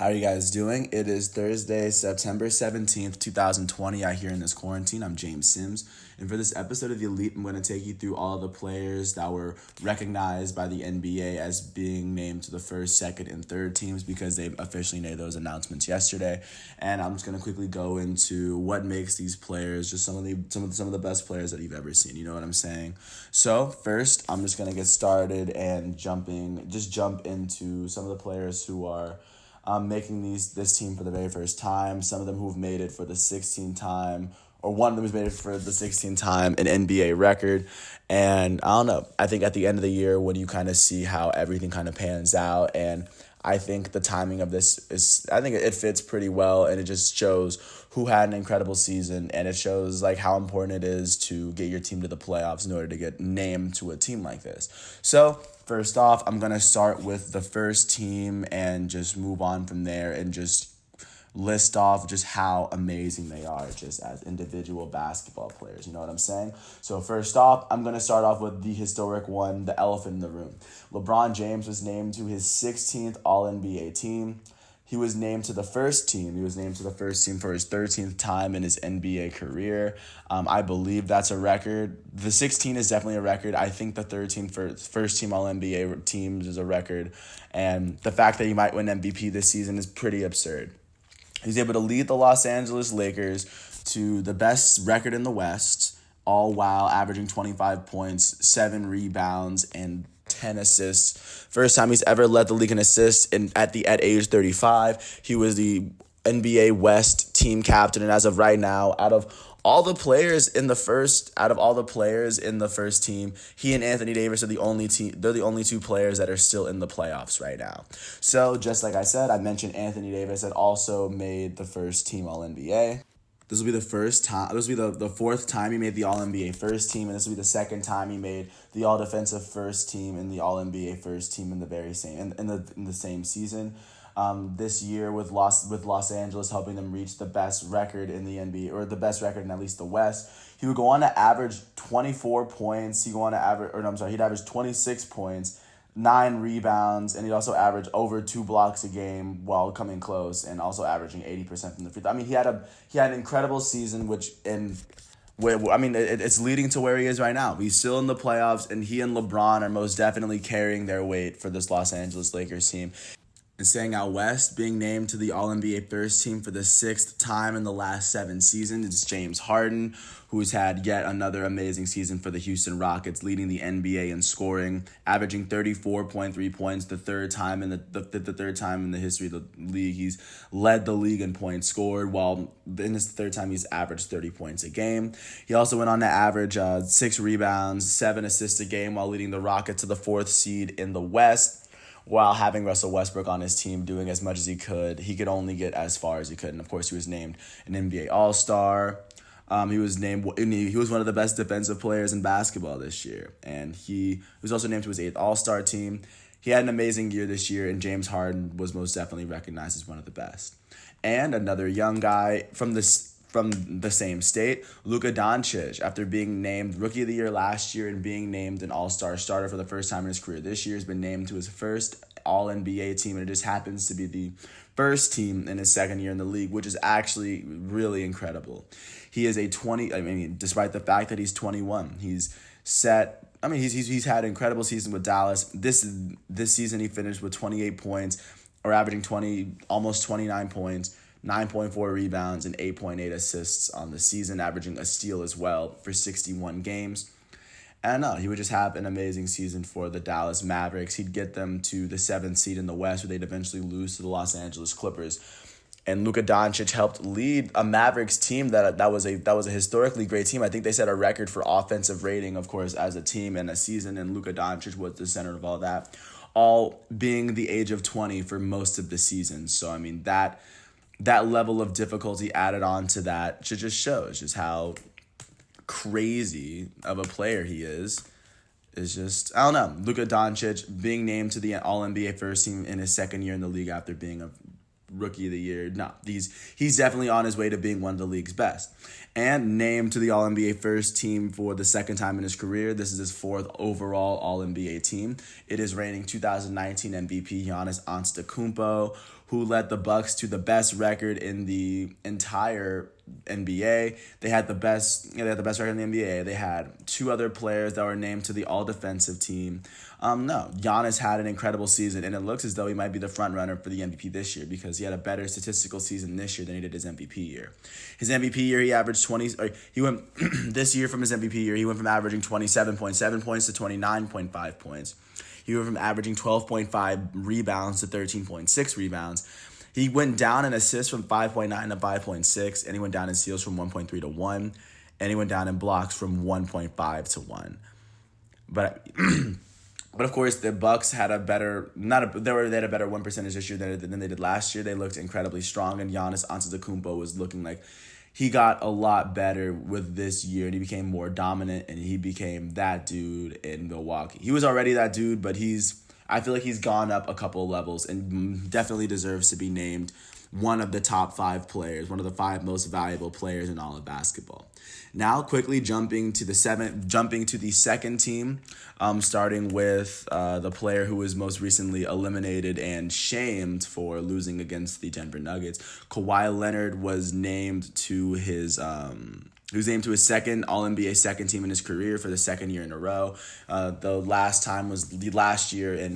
How are you guys doing? It is Thursday, September 17th, 2020. I here in this quarantine. I'm James Sims. And for this episode of The Elite, I'm going to take you through all the players that were recognized by the NBA as being named to the first, second, and third teams because they officially made those announcements yesterday. And I'm just going to quickly go into what makes these players just some of the best players that you've ever seen. You know what I'm saying? So first, I'm just going to get started and jump into some of the players who are making this team for the very first time. Some of them who've made it for the 16th time, or one of them has made it for the 16th time, an NBA record. And I don't know. I think at the end of the year, when you kind of see how everything kind of pans out, and I think the timing of this I think it fits pretty well, and it just shows who had an incredible season, and it shows like how important it is to get your team to the playoffs in order to get named to a team like this. So first off, I'm going to start with the first team and just move on from there and just list off just how amazing they are just as individual basketball players. You know what I'm saying? So first off, I'm going to start off with the historic one, the elephant in the room. LeBron James was named to his 16th All-NBA team. He was named to the first team. He was named to the first team for his 13th time in his NBA career. I believe that's a record. The 16 is definitely a record. I think the 13 for first team All-NBA teams is a record. And the fact that he might win MVP this season is pretty absurd. He's able to lead the Los Angeles Lakers to the best record in the West, all while averaging 25 points, 7 rebounds, and 10 assists. First time he's ever led the league in assists, and at age 35, he was the NBA West team captain. And as of right now, out of all the players in the first team, he and Anthony Davis are the only team. They're the only two players that are still in the playoffs right now. So just like I said, I mentioned Anthony Davis had also made the first team All-NBA. This will be the first time. This will be the fourth time he made the All-NBA first team, and this will be the second time he made the All-Defensive first team and the All-NBA first team in the same season. This year with Los Angeles helping them reach the best record in the NBA, or the best record in at least the West. He would go on to average 24 points. He'd average 26 points, 9 rebounds, and he'd also average over 2 blocks a game while coming close and also averaging 80% from the free throw. I mean, he had an incredible season, it's leading to where he is right now. He's still in the playoffs, and he and LeBron are most definitely carrying their weight for this Los Angeles Lakers team. And staying out west, being named to the All-NBA first team for the 6th time in the last 7 seasons, is James Harden, who's had yet another amazing season for the Houston Rockets, leading the NBA in scoring, averaging 34.3 points, the third time in the history of the league. He's led the league in points scored, while in his third time he's averaged 30 points a game. He also went on to average 6 rebounds, 7 assists a game, while leading the Rockets to the 4th seed in the West. While having Russell Westbrook on his team doing as much as he could only get as far as he could. And of course, he was named an NBA All-Star. He was one of the best defensive players in basketball this year. And he was also named to his 8th All-Star team. He had an amazing year this year, and James Harden was most definitely recognized as one of the best. And another young guy from the same state, Luka Doncic, after being named Rookie of the Year last year and being named an All-Star starter for the first time in his career this year, has been named to his first All-NBA team, and it just happens to be the first team in his second year in the league, which is actually really incredible. He is despite the fact that he's 21, he's had an incredible season with Dallas. This season he finished with 28 points, or averaging almost 29 points, 9.4 rebounds, and 8.8 assists on the season, averaging a steal as well for 61 games. And he would just have an amazing season for the Dallas Mavericks. He'd get them to the 7th seed in the West, where they'd eventually lose to the Los Angeles Clippers. And Luka Doncic helped lead a Mavericks team that was a historically great team. I think they set a record for offensive rating, of course, as a team and a season, and Luka Doncic was the center of all that, all being the age of 20 for most of the season. So, I mean, that level of difficulty added on to that just shows just how crazy of a player he is just, I don't know. Luka Doncic being named to the All-NBA first team in his second year in the league after being rookie of the year. No, he's definitely on his way to being one of the league's best. And named to the All-NBA first team for the second time in his career. This is his fourth overall All-NBA team. It is reigning 2019 MVP Giannis Antetokounmpo, who led the Bucks to the best record in the entire NBA. They had the best record in the NBA. They had two other players that were named to the all-defensive team. No, Giannis had an incredible season, and it looks as though he might be the front runner for the MVP this year because he had a better statistical season this year than he did his MVP year. His MVP year, he averaged 20. He went this year from his MVP year. He went from averaging 27.7 points to 29.5 points. He went from averaging 12.5 rebounds to 13.6 rebounds. He went down in assists from 5.9 to 5.6, and he went down in steals from 1.3 to 1, and he went down in blocks from 1.5 to 1. But but of course the Bucks had a better they had a better win percentage this year than they did last year. They looked incredibly strong, and Giannis Antetokounmpo was looking like he got a lot better with this year, and he became more dominant, and he became that dude in Milwaukee. He was already that dude, but I feel like he's gone up a couple of levels and definitely deserves to be named one of the top 5 players, one of the 5 most valuable players in all of basketball. Now, quickly jumping to the second team, starting with the player who was most recently eliminated and shamed for losing against the Denver Nuggets. Kawhi Leonard was named to his second All-NBA second team in his career for the second year in a row. The last time was the last year in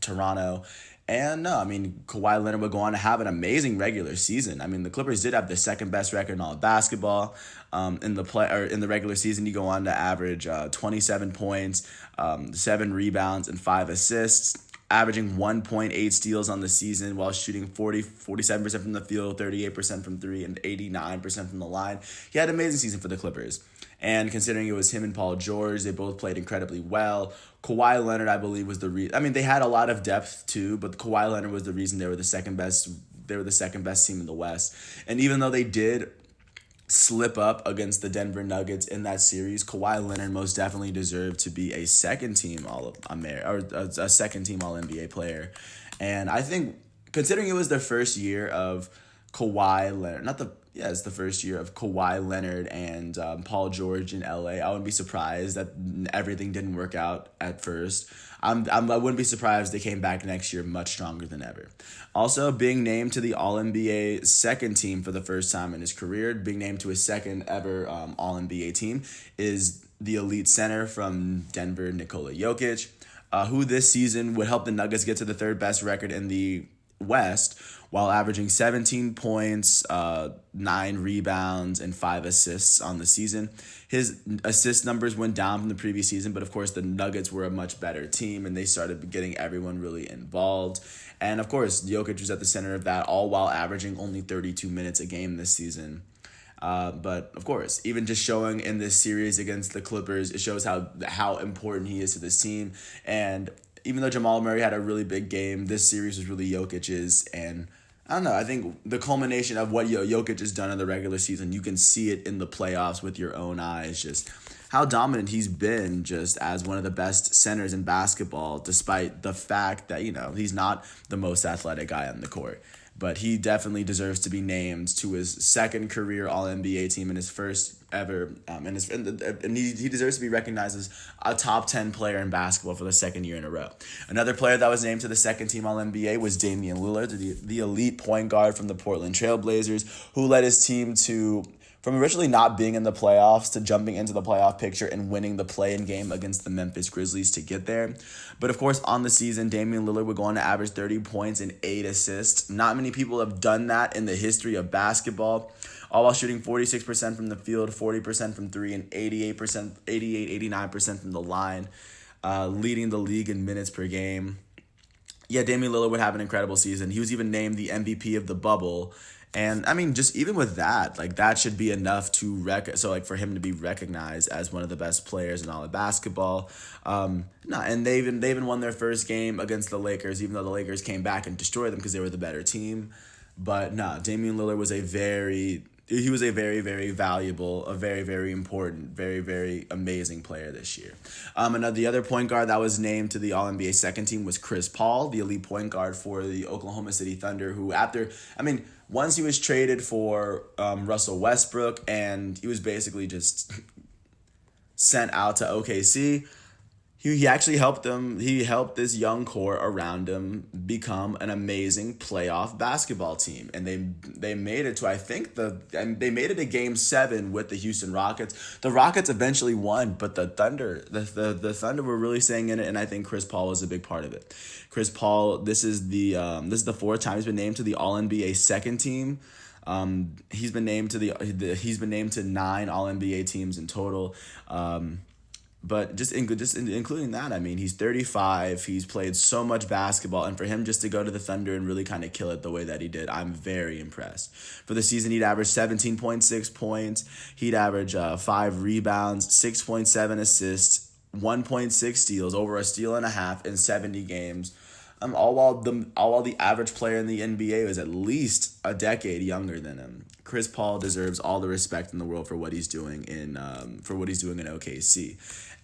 Toronto. And no, I mean, Kawhi Leonard would go on to have an amazing regular season. I mean, the Clippers did have the second best record in all of basketball. In the regular season, you go on to average 27 points, 7 rebounds, and 5 assists, averaging 1.8 steals on the season while shooting 47% from the field, 38% from 3, and 89% from the line. He had an amazing season for the Clippers. And considering it was him and Paul George, they both played incredibly well. Kawhi Leonard, I believe, was the reason. I mean, they had a lot of depth too, but Kawhi Leonard was the reason they were the second best. They were the second best team in the West. And even though they did slip up against the Denver Nuggets in that series, Kawhi Leonard most definitely deserved to be a second team a second team All NBA player. And I think, considering it was the first year of Kawhi Leonard, it's the first year of Kawhi Leonard and Paul George in LA. I wouldn't be surprised that everything didn't work out at first. I wouldn't be surprised if they came back next year much stronger than ever. Also, being named to the All-NBA second team for the first time in his career, being named to his second ever All-NBA team, is the elite center from Denver, Nikola Jokic, who this season would help the Nuggets get to the third best record in the West while averaging 17 points, 9 rebounds, and 5 assists on the season. His assist numbers went down from the previous season, but of course the Nuggets were a much better team, and they started getting everyone really involved. And of course, Jokic was at the center of that, all while averaging only 32 minutes a game this season. But of course, even just showing in this series against the Clippers, it shows how important he is to this team. And even though Jamal Murray had a really big game, this series was really Jokic's. And I don't know, I think the culmination of what Jokic has done in the regular season, you can see it in the playoffs with your own eyes, just how dominant he's been just as one of the best centers in basketball, despite the fact that, he's not the most athletic guy on the court. But he definitely deserves to be named to his second career All-NBA team and his first ever, and he deserves to be recognized as a top 10 player in basketball for the second year in a row. Another player that was named to the second team All-NBA was Damian Lillard, the elite point guard from the Portland Trailblazers, who led his team from originally not being in the playoffs to jumping into the playoff picture and winning the play-in game against the Memphis Grizzlies to get there. But of course, on the season, Damian Lillard would go on to average 30 points and 8 assists. Not many people have done that in the history of basketball, all while shooting 46% from the field, 40% from 3, and 89% from the line, leading the league in minutes per game. Yeah, Damian Lillard would have an incredible season. He was even named the MVP of the bubble. And I mean, just even with that, that should be enough for him to be recognized as one of the best players in all of basketball. And they even won their first game against the Lakers, even though the Lakers came back and destroyed them because they were the better team. But Damian Lillard was a very he was a very, very valuable, a very, very important, very, very amazing player this year. And the other point guard that was named to the All NBA second team was Chris Paul, the elite point guard for the Oklahoma City Thunder, who once he was traded for Russell Westbrook, and he was basically just sent out to OKC. He actually helped them. He helped this young core around him become an amazing playoff basketball team, and they made it to they made it to Game 7 with the Houston Rockets. The Rockets eventually won, but the Thunder the Thunder were really staying in it, and I think Chris Paul was a big part of it. Chris Paul, this is the fourth time he's been named to the All NBA second team. He's been named to 9 All NBA teams in total. But including that, I mean, he's 35. He's played so much basketball, and for him just to go to the Thunder and really kind of kill it the way that he did, I'm very impressed. For the season, he'd average 17.6 points. He'd average 5 rebounds, 6.7 assists, 1.6 steals, over a steal and a half in 70 games. All while the average player in the NBA was at least a decade younger than him. Chris Paul deserves all the respect in the world for what he's doing in OKC.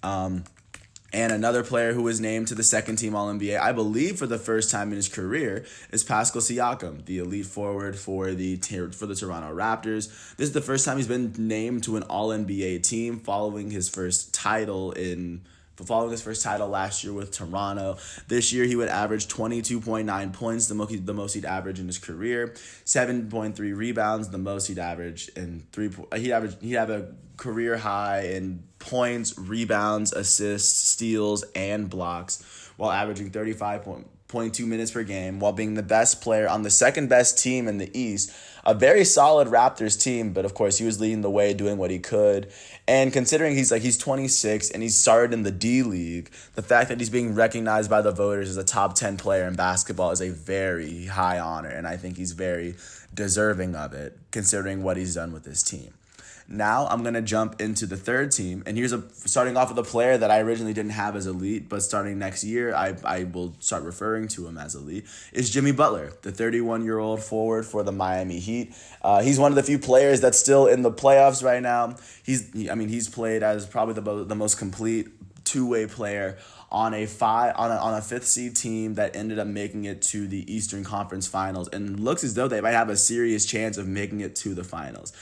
And another player who was named to the second team All NBA, I believe for the first time in his career, is Pascal Siakam, the elite forward for the Toronto Raptors. This is the first time he's been named to an All NBA team following his first title last year with Toronto. This year he would average 22.9 points, the most he'd average in his career, 7.3 rebounds, the most he'd average in he'd have a career high in points, rebounds, assists, steals, and blocks, while averaging 35.2 minutes per game, while being the best player on the second best team in the East. A very solid Raptors team, but of course he was leading the way, doing what he could. And considering he's 26 and he's started in the D League, the fact that he's being recognized by the voters as a top 10 player in basketball is a very high honor, and I think he's very deserving of it, considering what he's done with his team. Now I'm going to jump into the third team, and starting off with a player that I originally didn't have as elite, but starting next year I will start referring to him as elite, is Jimmy Butler, the 31-year-old forward for the Miami Heat. He's one of the few players that's still in the playoffs right now. He's played as probably the most complete two-way player on a fifth seed team that ended up making it to the Eastern Conference Finals, and looks as though they might have a serious chance of making it to the finals.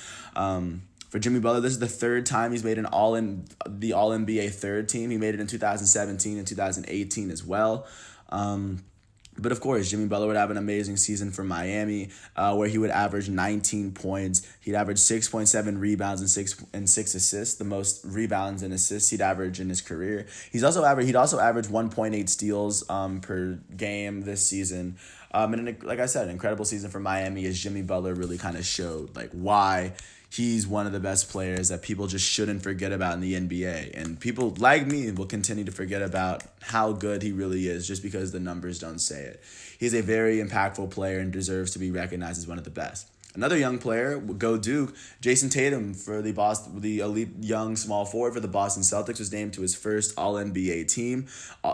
For Jimmy Butler, this is the third time he's made the All-NBA third team. He made it in 2017 and 2018 as well. But of course, Jimmy Butler would have an amazing season for Miami, where he would average 19 points. He'd average 6.7 rebounds and 6 assists, the most rebounds and assists he'd average in his career. He'd also average 1.8 steals per game this season. And like I said, an incredible season for Miami, as Jimmy Butler really kind of showed why he's one of the best players that people just shouldn't forget about in the NBA. And people like me will continue to forget about how good he really is just because the numbers don't say it. He's a very impactful player and deserves to be recognized as one of the best. Another young player, go Duke, Jason Tatum for the elite young small forward for the Boston Celtics, was named to his first All-NBA team,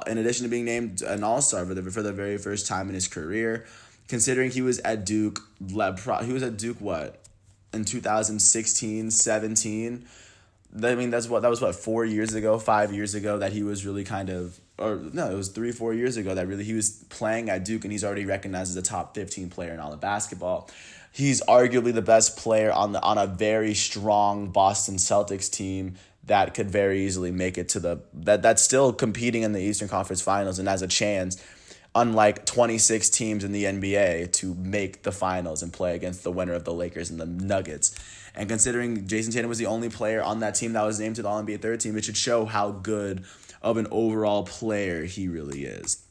in addition to being named an All-Star for the very first time in his career. Considering he was at Duke, in 2016, 17. I mean, that was 4 years ago, 5 years ago that he was really it was 3-4 years ago that really he was playing at Duke, and he's already recognized as a top 15 player in all of basketball. He's arguably the best player on a very strong Boston Celtics team that could very easily make it to that's still competing in the Eastern Conference Finals and has a chance, unlike 26 teams in the NBA, to make the finals and play against the winner of the Lakers and the Nuggets. And considering Jason Tatum was the only player on that team that was named to the All-NBA third team, it should show how good of an overall player he really is.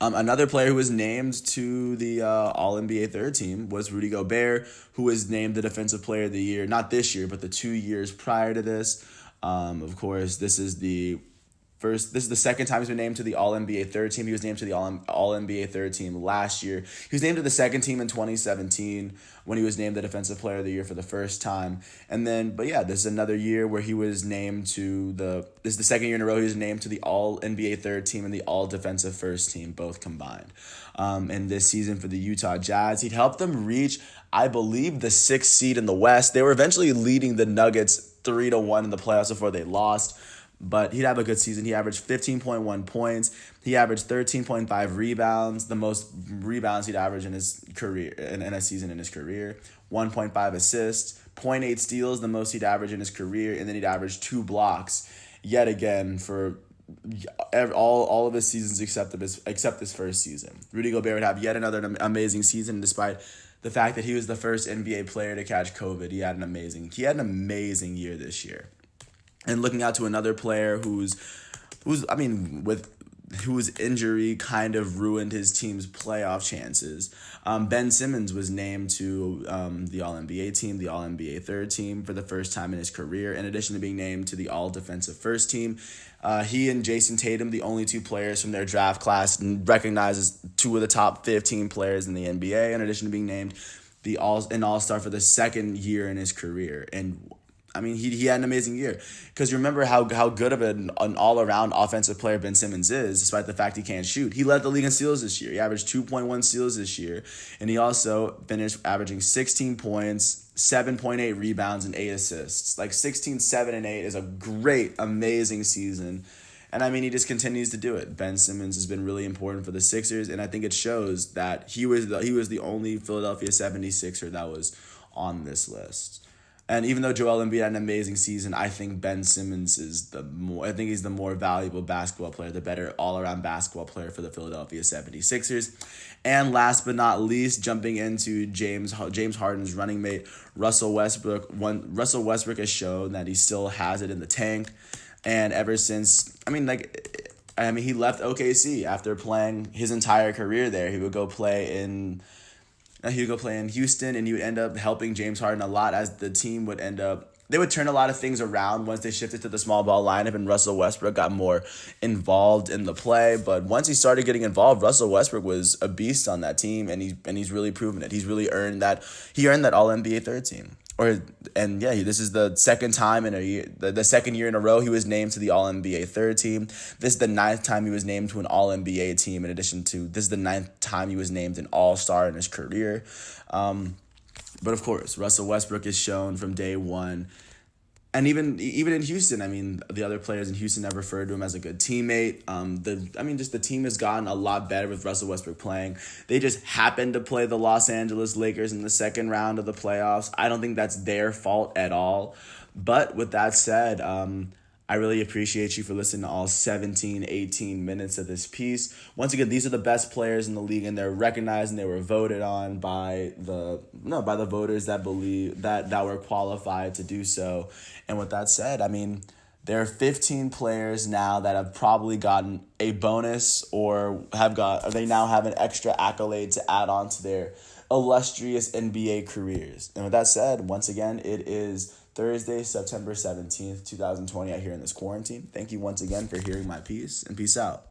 Another player who was named to the All-NBA third team was Rudy Gobert, who was named the Defensive Player of the Year, not this year, but the 2 years prior to this. Of course, this is first. This is the second time he's been named to the All NBA third team. He was named to the All NBA third team last year. He was named to the second team in 2017 when he was named the Defensive Player of the Year for the first time. And then, but yeah, this is another year where he was named to the. This is the second year in a row he was named to the All NBA third team and the All Defensive first team, both combined. And this season for the Utah Jazz, he'd helped them reach, I believe, the 6th seed in the West. They were eventually leading the Nuggets 3-1 in the playoffs before they lost. But he'd have a good season. He averaged 15.1 points. He averaged 13.5 rebounds, the most rebounds he'd averaged in his career, in a season in his career. 1.5 assists, 0.8 steals, the most he'd averaged in his career. And then he'd average 2 blocks yet again for all of his seasons except this first season. Rudy Gobert would have yet another amazing season, despite the fact that he was the first NBA player to catch COVID. He had an amazing year this year. And looking out to another player whose injury kind of ruined his team's playoff chances. Ben Simmons was named to the All-NBA team, the All-NBA third team for the first time in his career, in addition to being named to the All-Defensive first team. He and Jason Tatum, the only 2 players from their draft class, recognized as 2 of the top 15 players in the NBA, in addition to being named an All-Star for the second year in his career. And I mean, he had an amazing year, because you remember how good of an all-around offensive player Ben Simmons is, despite the fact he can't shoot. He led the league in steals this year. He averaged 2.1 steals this year, and he also finished averaging 16 points, 7.8 rebounds, and 8 assists. Like 16, 7, and 8 is a great, amazing season. And I mean, he just continues to do it. Ben Simmons has been really important for the Sixers, and I think it shows that he was the only Philadelphia 76er that was on this list. And even though Joel Embiid had an amazing season, I think Ben Simmons he's the more valuable basketball player, the better all-around basketball player for the Philadelphia 76ers. And last but not least, jumping into James Harden's running mate, Russell Westbrook. Russell Westbrook has shown that he still has it in the tank. And ever since, he left OKC after playing his entire career there. He would go play in Houston, and he would end up helping James Harden a lot, as the team would they would turn a lot of things around once they shifted to the small ball lineup and Russell Westbrook got more involved in the play. But once he started getting involved, Russell Westbrook was a beast on that team, and he's really proven it. He's really earned that. He earned that All-NBA third team. This is the second time in a year, the second year in a row he was named to the All-NBA third team. This is the 9th time he was named to an All-NBA team, this is the 9th time he was named an All-Star in his career. But of course, Russell Westbrook is shown from day one. And even in Houston, the other players in Houston have referred to him as a good teammate. The team has gotten a lot better with Russell Westbrook playing. They just happened to play the Los Angeles Lakers in the second round of the playoffs. I don't think that's their fault at all. But with that said, I really appreciate you for listening to all 17, 18 minutes of this piece. Once again, these are the best players in the league, and they're recognized and they were voted on by the voters that believe that were qualified to do so. And with that said, there are 15 players now that have probably gotten a bonus or they now have an extra accolade to add on to their illustrious NBA careers. And with that said, once again, it is Thursday, September 17th, 2020, out here in this quarantine. Thank you once again for hearing my piece, and peace out.